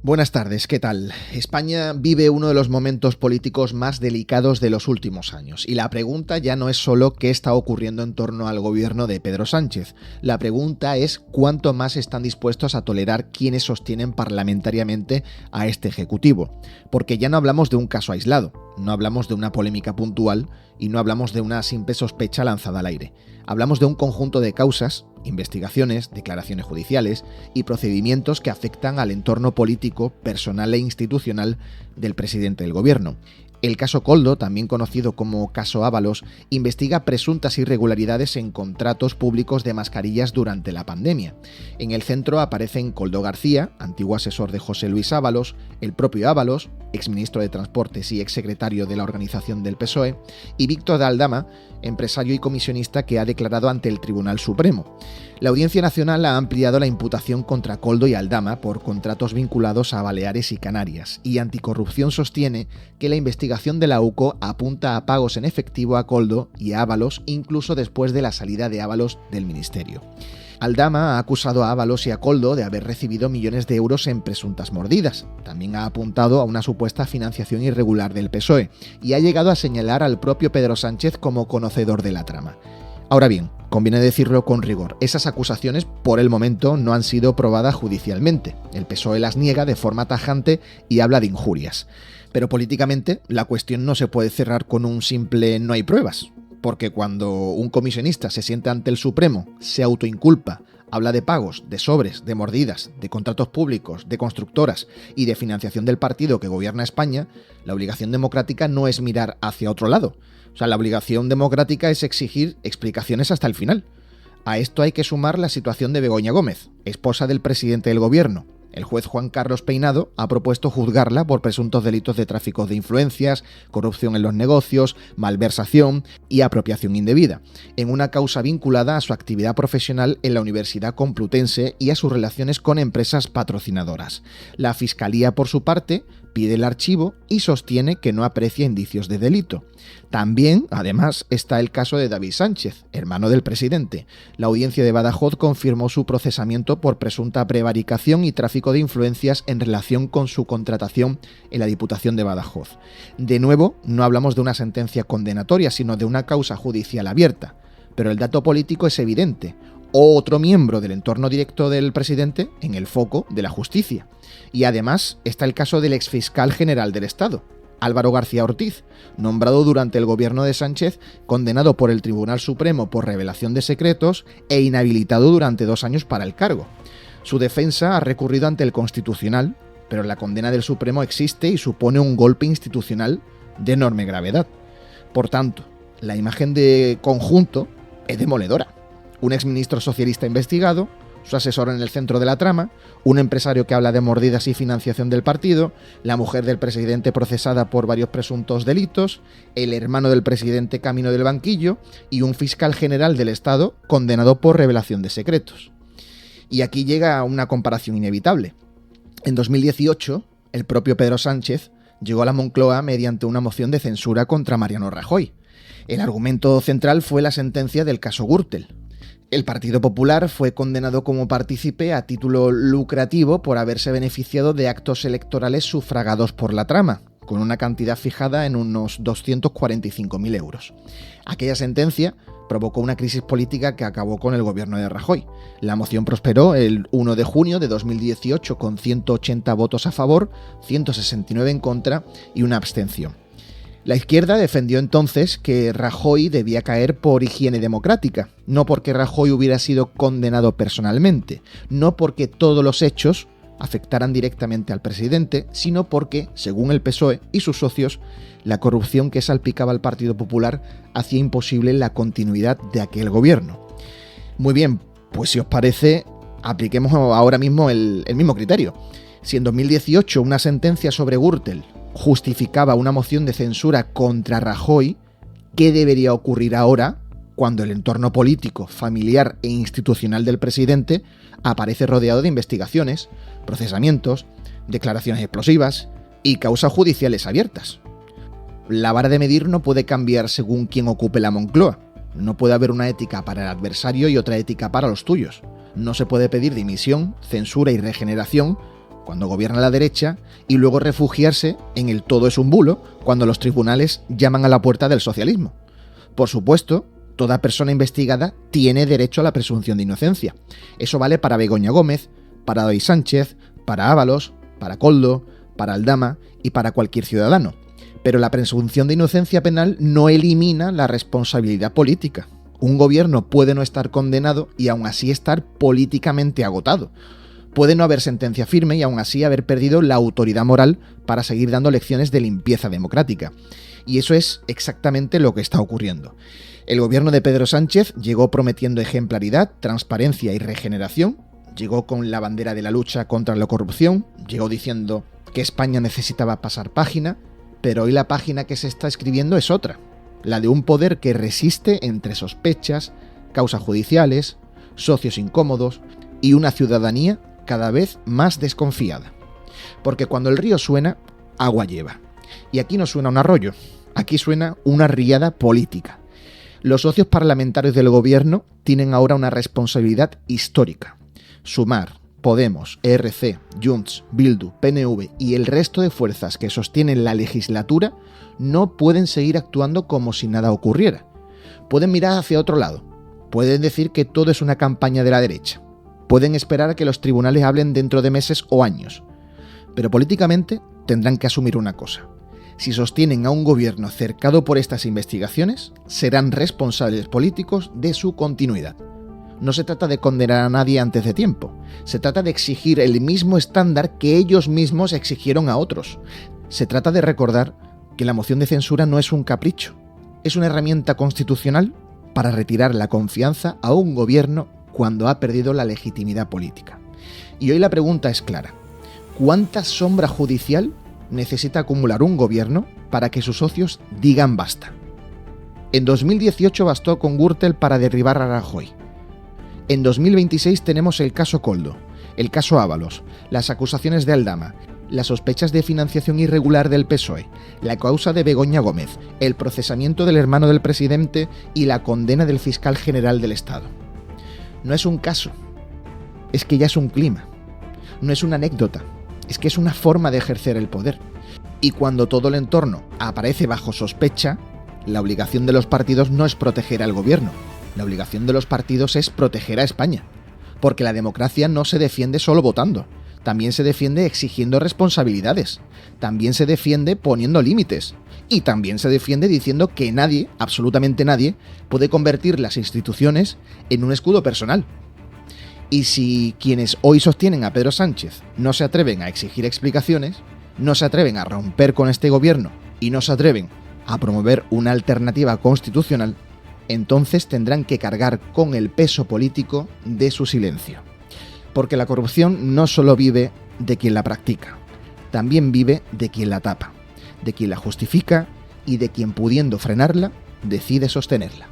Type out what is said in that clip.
Buenas tardes, ¿qué tal? España vive uno de los momentos políticos más delicados de los últimos años, y la pregunta ya no es solo qué está ocurriendo en torno al gobierno de Pedro Sánchez. La pregunta es cuánto más están dispuestos a tolerar quienes sostienen parlamentariamente a este ejecutivo. Porque ya no hablamos de un caso aislado, no hablamos de una polémica puntual y no hablamos de una simple sospecha lanzada al aire. Hablamos de un conjunto de causas, investigaciones, declaraciones judiciales y procedimientos que afectan al entorno político, personal e institucional del presidente del gobierno. El caso Koldo, también conocido como caso Ábalos, investiga presuntas irregularidades en contratos públicos de mascarillas durante la pandemia. En el centro aparecen Koldo García, antiguo asesor de José Luis Ábalos, el propio Ábalos, exministro de Transportes y exsecretario de la organización del PSOE, y Víctor de Aldama, empresario y comisionista que ha declarado ante el Tribunal Supremo. La Audiencia Nacional ha ampliado la imputación contra Koldo y Aldama por contratos vinculados a Baleares y Canarias, y Anticorrupción sostiene que la investigación de la UCO apunta a pagos en efectivo a Koldo y a Ábalos incluso después de la salida de Ábalos del ministerio. Aldama ha acusado a Ábalos y a Koldo de haber recibido millones de euros en presuntas mordidas. También ha apuntado a una supuesta financiación irregular del PSOE y ha llegado a señalar al propio Pedro Sánchez como conocedor de la trama. Ahora bien, conviene decirlo con rigor, esas acusaciones por el momento no han sido probadas judicialmente. El PSOE las niega de forma tajante y habla de injurias. Pero políticamente la cuestión no se puede cerrar con un simple no hay pruebas. Porque cuando un comisionista se sienta ante el Supremo, se autoinculpa, habla de pagos, de sobres, de mordidas, de contratos públicos, de constructoras y de financiación del partido que gobierna España, la obligación democrática no es mirar hacia otro lado. O sea, la obligación democrática es exigir explicaciones hasta el final. A esto hay que sumar la situación de Begoña Gómez, esposa del presidente del gobierno. El juez Juan Carlos Peinado ha propuesto juzgarla por presuntos delitos de tráfico de influencias, corrupción en los negocios, malversación y apropiación indebida, en una causa vinculada a su actividad profesional en la Universidad Complutense y a sus relaciones con empresas patrocinadoras. La Fiscalía, por su parte, pide el archivo y sostiene que no aprecia indicios de delito. También, además, está el caso de David Sánchez, hermano del presidente. La audiencia de Badajoz confirmó su procesamiento por presunta prevaricación y tráfico de influencias en relación con su contratación en la Diputación de Badajoz. De nuevo, no hablamos de una sentencia condenatoria, sino de una causa judicial abierta. Pero el dato político es evidente. Otro miembro del entorno directo del presidente en el foco de la justicia. Y además está el caso del exfiscal general del Estado, Álvaro García Ortiz, nombrado durante el gobierno de Sánchez, condenado por el Tribunal Supremo por revelación de secretos e inhabilitado durante 2 años para el cargo. Su defensa ha recurrido ante el Constitucional, pero la condena del Supremo existe y supone un golpe institucional de enorme gravedad. Por tanto, la imagen de conjunto es demoledora. Un exministro socialista investigado, su asesor en el centro de la trama, un empresario que habla de mordidas y financiación del partido, la mujer del presidente procesada por varios presuntos delitos, el hermano del presidente camino del banquillo y un fiscal general del Estado condenado por revelación de secretos. Y aquí llega una comparación inevitable. En 2018, el propio Pedro Sánchez llegó a la Moncloa mediante una moción de censura contra Mariano Rajoy. El argumento central fue la sentencia del caso Gürtel. El Partido Popular fue condenado como partícipe a título lucrativo por haberse beneficiado de actos electorales sufragados por la trama, con una cantidad fijada en unos 245.000 euros. Aquella sentencia provocó una crisis política que acabó con el gobierno de Rajoy. La moción prosperó el 1 de junio de 2018 con 180 votos a favor, 169 en contra y una abstención. La izquierda defendió entonces que Rajoy debía caer por higiene democrática, no porque Rajoy hubiera sido condenado personalmente, no porque todos los hechos afectaran directamente al presidente, sino porque, según el PSOE y sus socios, la corrupción que salpicaba al Partido Popular hacía imposible la continuidad de aquel gobierno. Muy bien, pues si os parece, apliquemos ahora mismo el mismo criterio. Si en 2018 una sentencia sobre Gürtel justificaba una moción de censura contra Rajoy, ¿qué debería ocurrir ahora cuando el entorno político, familiar e institucional del presidente aparece rodeado de investigaciones, procesamientos, declaraciones explosivas y causas judiciales abiertas? La vara de medir no puede cambiar según quien ocupe la Moncloa. No puede haber una ética para el adversario y otra ética para los tuyos. No se puede pedir dimisión, censura y regeneración cuando gobierna la derecha, y luego refugiarse en el todo es un bulo cuando los tribunales llaman a la puerta del socialismo. Por supuesto, toda persona investigada tiene derecho a la presunción de inocencia. Eso vale para Begoña Gómez, para David Sánchez, para Ábalos, para Koldo, para Aldama y para cualquier ciudadano. Pero la presunción de inocencia penal no elimina la responsabilidad política. Un gobierno puede no estar condenado y aún así estar políticamente agotado. Puede no haber sentencia firme y aún así haber perdido la autoridad moral para seguir dando lecciones de limpieza democrática. Y eso es exactamente lo que está ocurriendo. El gobierno de Pedro Sánchez llegó prometiendo ejemplaridad, transparencia y regeneración. Llegó con la bandera de la lucha contra la corrupción. Llegó diciendo que España necesitaba pasar página. Pero hoy la página que se está escribiendo es otra. La de un poder que resiste entre sospechas, causas judiciales, socios incómodos y una ciudadanía cada vez más desconfiada. Porque cuando el río suena, agua lleva. Y aquí no suena un arroyo, aquí suena una riada política. Los socios parlamentarios del gobierno tienen ahora una responsabilidad histórica. Sumar, Podemos, ERC, Junts, Bildu, PNV y el resto de fuerzas que sostienen la legislatura no pueden seguir actuando como si nada ocurriera. Pueden mirar hacia otro lado. Pueden decir que todo es una campaña de la derecha. Pueden esperar a que los tribunales hablen dentro de meses o años. Pero políticamente tendrán que asumir una cosa. Si sostienen a un gobierno cercado por estas investigaciones, serán responsables políticos de su continuidad. No se trata de condenar a nadie antes de tiempo. Se trata de exigir el mismo estándar que ellos mismos exigieron a otros. Se trata de recordar que la moción de censura no es un capricho. Es una herramienta constitucional para retirar la confianza a un gobierno cuando ha perdido la legitimidad política. Y hoy la pregunta es clara. ¿Cuánta sombra judicial necesita acumular un gobierno para que sus socios digan basta? En 2018 bastó con Gürtel para derribar a Rajoy. En 2026 tenemos el caso Koldo, el caso Ábalos, las acusaciones de Aldama, las sospechas de financiación irregular del PSOE, la causa de Begoña Gómez, el procesamiento del hermano del presidente y la condena del fiscal general del Estado. No es un caso, es que ya es un clima. No es una anécdota, es que es una forma de ejercer el poder. Y cuando todo el entorno aparece bajo sospecha, la obligación de los partidos no es proteger al gobierno. La obligación de los partidos es proteger a España, porque la democracia no se defiende solo votando, también se defiende exigiendo responsabilidades, también se defiende poniendo límites, y también se defiende diciendo que nadie, absolutamente nadie, puede convertir las instituciones en un escudo personal. Y si quienes hoy sostienen a Pedro Sánchez no se atreven a exigir explicaciones, no se atreven a romper con este gobierno y no se atreven a promover una alternativa constitucional, entonces tendrán que cargar con el peso político de su silencio. Porque la corrupción no solo vive de quien la practica, también vive de quien la tapa, de quien la justifica y de quien, pudiendo frenarla, decide sostenerla.